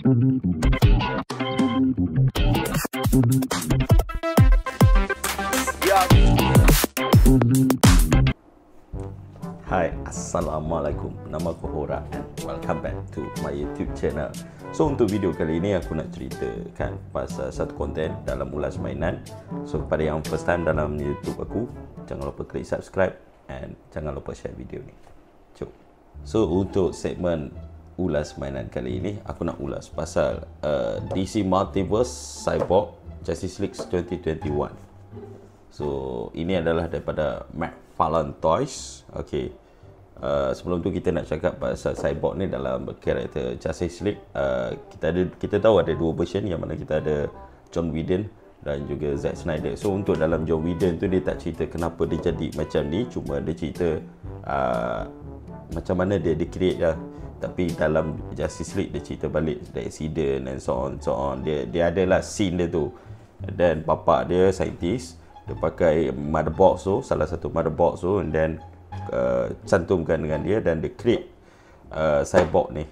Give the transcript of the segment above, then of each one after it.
Hai, Assalamualaikum. Nama aku Hora and welcome back to my YouTube channel. So untuk video kali ini aku nak ceritakan pasal satu konten dalam ulas mainan. So kepada yang first time dalam YouTube aku, jangan lupa klik subscribe and jangan lupa share video ni. Jom. So untuk segmen ulas mainan kali ini, aku nak ulas pasal DC Multiverse Cyborg Justice League 2021. So ini adalah daripada McFarlane Toys. Okay. Sebelum tu kita nak cakap pasal Cyborg ni dalam karakter Justice League. Kita tahu ada dua version, yang mana kita ada John Whedon dan juga Zack Snyder. So untuk dalam John Whedon tu dia tak cerita kenapa dia jadi macam ni, cuma dia cerita macam mana dia create lah. Tapi dalam Justice League dia cerita balik the accident and so on. Dia adalah scene dia tu. Dan bapak dia scientist, dia pakai mother box tu, salah satu mother box tu, and then cantumkan dengan dia dan dia create Cyborg ni.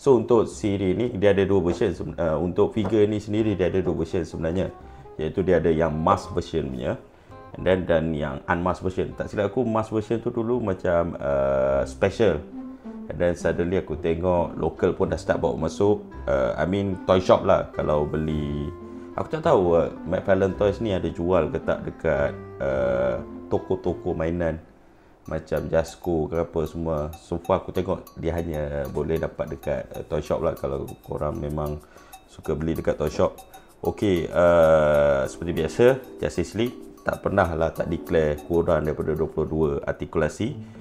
So untuk siri ni dia ada dua version. Untuk figure ni sendiri dia ada dua version sebenarnya, iaitu dia ada yang mask version punya dan yang unmask version. Tak silap aku mask version tu dulu macam special, dan suddenly aku tengok local pun dah start bawa masuk. I mean toy shop lah. Kalau beli, aku tak tahu McFarlane Toys ni ada jual ke tak dekat toko-toko mainan macam Jasco ke apa semua. So far aku tengok dia hanya boleh dapat dekat toy shop lah, kalau korang memang suka beli dekat toy shop. Ok, seperti biasa Justice League tak pernah lah tak declare kurang daripada 22 artikulasi.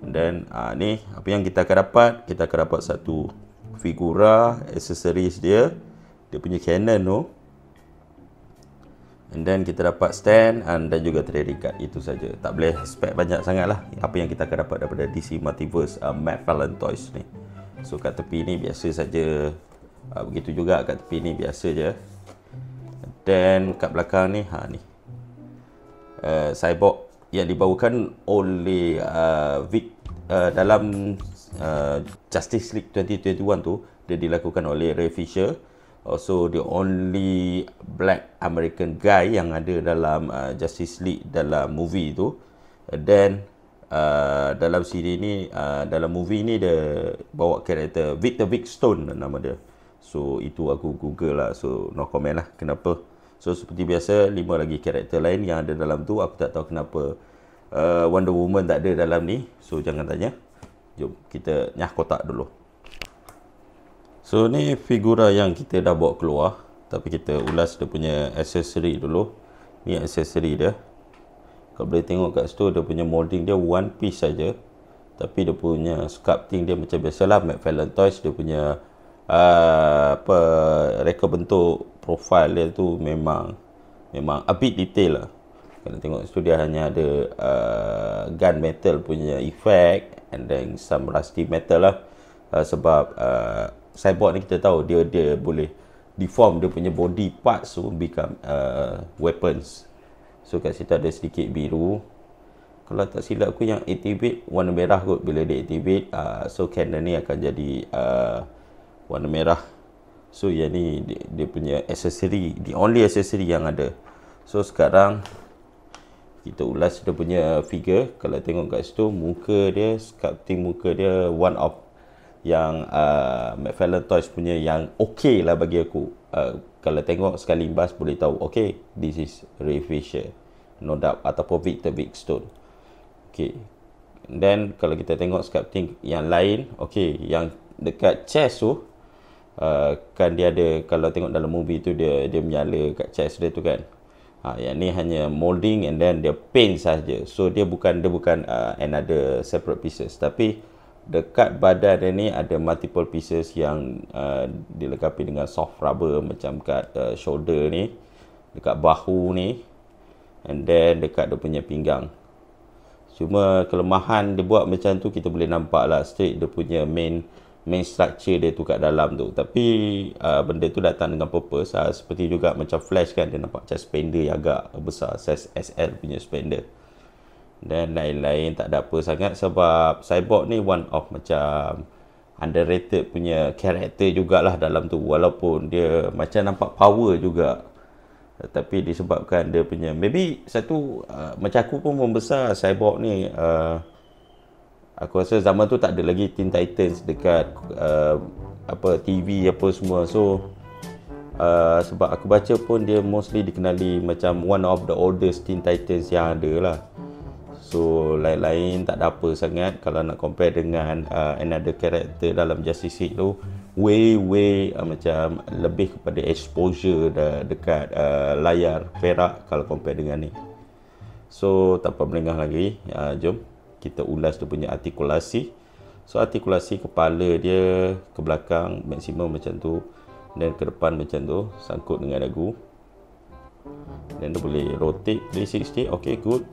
Dan ni apa yang kita akan dapat. Kita akan dapat satu figura, aksesoris dia punya cannon tu, and then kita dapat stand dan juga trading card. Itu saja, tak boleh expect banyak sangat lah apa yang kita akan dapat daripada DC Multiverse McFarlane Toys ni. So kat tepi ni biasa saja, begitu juga kat tepi ni biasa je. Dan kat belakang ni Cyborg yang dibawakan oleh Vic dalam Justice League 2021 tu. Dia dilakukan oleh Ray Fisher, also the only black American guy yang ada dalam Justice League dalam movie tu. Dan dalam siri ni, dalam movie ni dia bawa karakter Victor Vic Stone nama dia. So itu aku google lah, so no comment lah kenapa. So seperti biasa 5 lagi karakter lain yang ada dalam tu. Aku tak tahu kenapa Wonder Woman tak ada dalam ni, so jangan tanya. Jom kita nyah kotak dulu. So ni figura yang kita dah bawa keluar, tapi kita ulas dia punya aksesori dulu. Ni aksesori dia. Kau boleh tengok kat situ dia punya molding dia one piece saja, tapi dia punya sculpting dia macam biasalah McFarlane Toys. Dia punya reka bentuk profile dia tu memang a bit detail lah. Kalau tengok situ dia hanya ada gun metal punya effect and then some rusty metal lah. Sebab Cyborg ni kita tahu dia boleh deform dia punya body parts tu become weapons. So kat situ ada sedikit biru. Kalau tak silap aku yang activate warna merah kot bila dia activate. So cannon ni akan jadi warna merah. So yang ni dia punya accessory, the only accessory yang ada. So sekarang kita ulas dia punya figure. Kalau tengok kat situ muka dia, sculpting muka dia one of yang McFarlane Toys punya yang okey lah bagi aku. Kalau tengok sekali bas boleh tahu, okay, this is Ray Fisher, no doubt, ataupun Victor Vic Stone. Okay. Then kalau kita tengok sculpting yang lain, okay, yang dekat chest tu, kan dia ada, kalau tengok dalam movie tu dia menyala kat chest dia tu kan. Yang ni hanya molding and then dia paint saja. So dia bukan another separate pieces, tapi dekat badan dia ni ada multiple pieces yang dilengkapi dengan soft rubber, macam kat shoulder ni, dekat bahu ni, and then dekat dia punya pinggang. Cuma kelemahan dia buat macam tu, kita boleh nampak lah straight dia punya main structure dia tu kat dalam tu. Tapi benda tu datang dengan purpose. Seperti juga macam Flash kan, dia nampak macam spender yang agak besar, size SL punya spender. Dan lain-lain tak ada apa sangat, sebab Cyborg ni one of macam underrated punya karakter jugalah dalam tu, walaupun dia macam nampak power juga, tapi disebabkan dia punya maybe satu macam aku pun membesar Cyborg ni, aku rasa zaman tu tak ada lagi Teen Titans dekat apa TV apa semua. So sebab aku baca pun dia mostly dikenali macam one of the oldest Teen Titans yang ada lah. So lain-lain tak ada apa sangat. Kalau nak compare dengan another character dalam Justice League tu, way macam lebih kepada exposure dekat layar perak kalau compare dengan ni. So tanpa melengah lagi, jom kita ulas dia punya artikulasi. So artikulasi kepala dia ke belakang maksimum macam tu, dan ke depan macam tu, sangkut dengan dagu. Dan dia boleh rotate 360. Okay, good.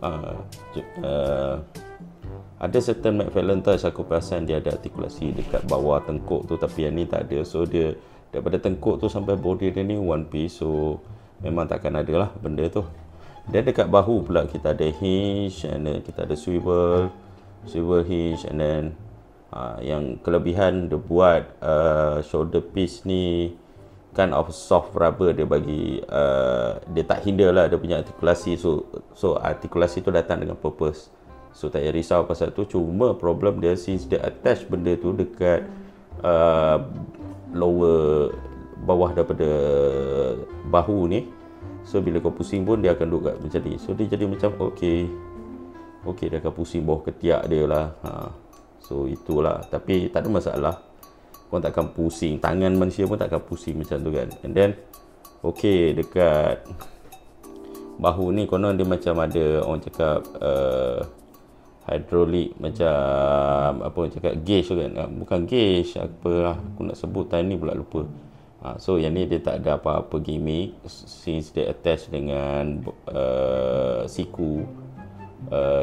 Ada certain McFarlane Toys aku perasan dia ada artikulasi dekat bawah tengkuk tu, tapi yang ni tak ada. So dia daripada tengkuk tu sampai body dia ni one piece. So memang takkan ada lah benda tu. Dan dekat bahu pula kita ada hinge, and then kita ada swivel hinge, and then yang kelebihan dia buat shoulder piece ni kind of soft rubber, dia bagi dia tak hinder lah dia punya artikulasi. So artikulasi tu datang dengan purpose, so tak payah risau pasal tu. Cuma problem dia, since dia attach benda tu dekat bawah daripada bahu ni, so bila kau pusing pun dia akan duduk kat macam ni. So dia jadi macam okay, dia akan pusing bawah ketiak dia lah. So itulah, tapi tak ada masalah, kau takkan pusing, tangan manusia pun takkan pusing macam tu kan. And then okay, dekat bahu ni konon dia macam ada orang cakap hidrolik, macam apa orang cakap, gauge kan, bukan gauge, apa lah aku nak sebut tadi pula lupa. So yang ni dia tak ada apa-apa gimmick, since dia attach dengan siku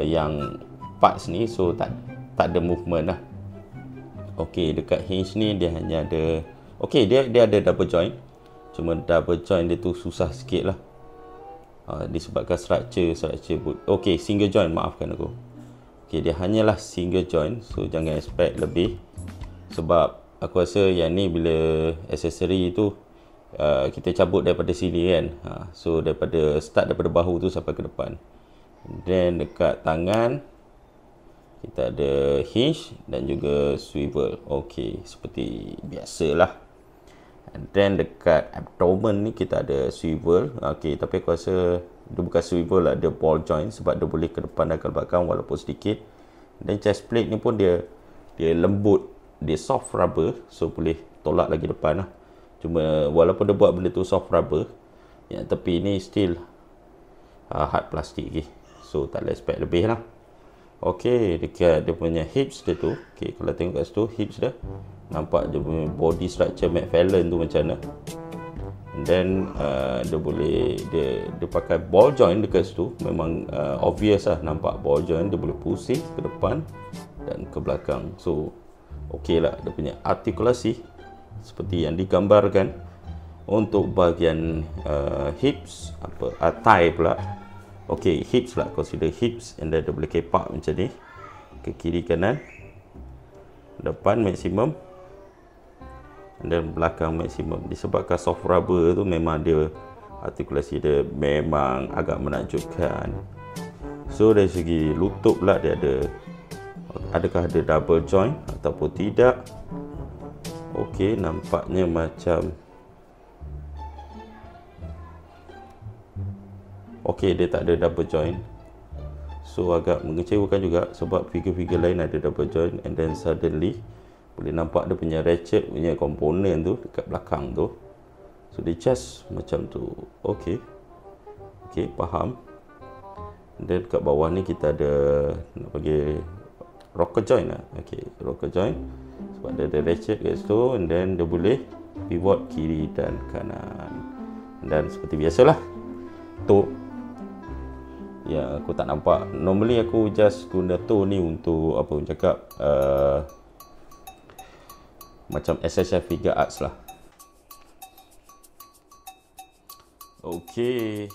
yang parts ni, so tak ada movement lah. Okay, dekat hinge ni dia hanya ada, okay, dia ada double joint, cuma double joint dia tu susah sikit lah, disebabkan structure okay, single joint, maafkan aku. Okay, dia hanyalah single joint, so jangan expect lebih, sebab aku rasa yang ni bila aksesori tu kita cabut daripada sini kan, so start daripada bahu tu sampai ke depan. Then dekat tangan kita ada hinge dan juga swivel. Okay, seperti biasalah. And then dekat abdomen ni kita ada swivel. Okay, tapi aku rasa dia bukan swivel lah, dia ball joint, sebab dia boleh ke depan dan ke belakang walaupun sedikit. Dan chest plate ni pun dia lembut, dia soft rubber, so boleh tolak lagi depan lah. Cuma walaupun dia buat benda tu soft rubber, yang tepi ni still hard plastik lagi. So tak boleh expect lebih lah. Okay, dekat dia punya hips dia tu, okay, kalau tengok kat situ hips dia, nampak dia punya body structure McFarlane tu macam mana. And then dia pakai ball joint dekat situ, memang obvious lah, nampak ball joint, dia boleh pusing ke depan dan ke belakang. So okay lah, dia punya artikulasi seperti yang digambarkan. Untuk bahagian hips, thigh pula, okay, hips lah, consider hips, and then dia boleh kepak macam ni ke kiri kanan, depan maksimum, dan belakang maksimum. Disebabkan soft rubber tu memang dia artikulasi dia memang agak menakjubkan. So dari segi lutut pula dia adakah ada double joint ataupun tidak. Okay, nampaknya macam okay, dia tak ada double joint. So agak mengecewakan juga, sebab figure-figure lain ada double joint, and then suddenly boleh nampak dia punya ratchet punya komponen tu dekat belakang tu. So di chest macam tu. Okay, faham. Dan dekat bawah ni kita ada nak bagi rocker joint lah. Okay, rocker joint, sebab dia ada ratchet kat situ, and then dia boleh pivot kiri dan kanan. Dan seperti biasalah tu ya, aku tak nampak. Normally aku just guna toe ni untuk apa orang cakap, macam essential figure arts lah. Okay,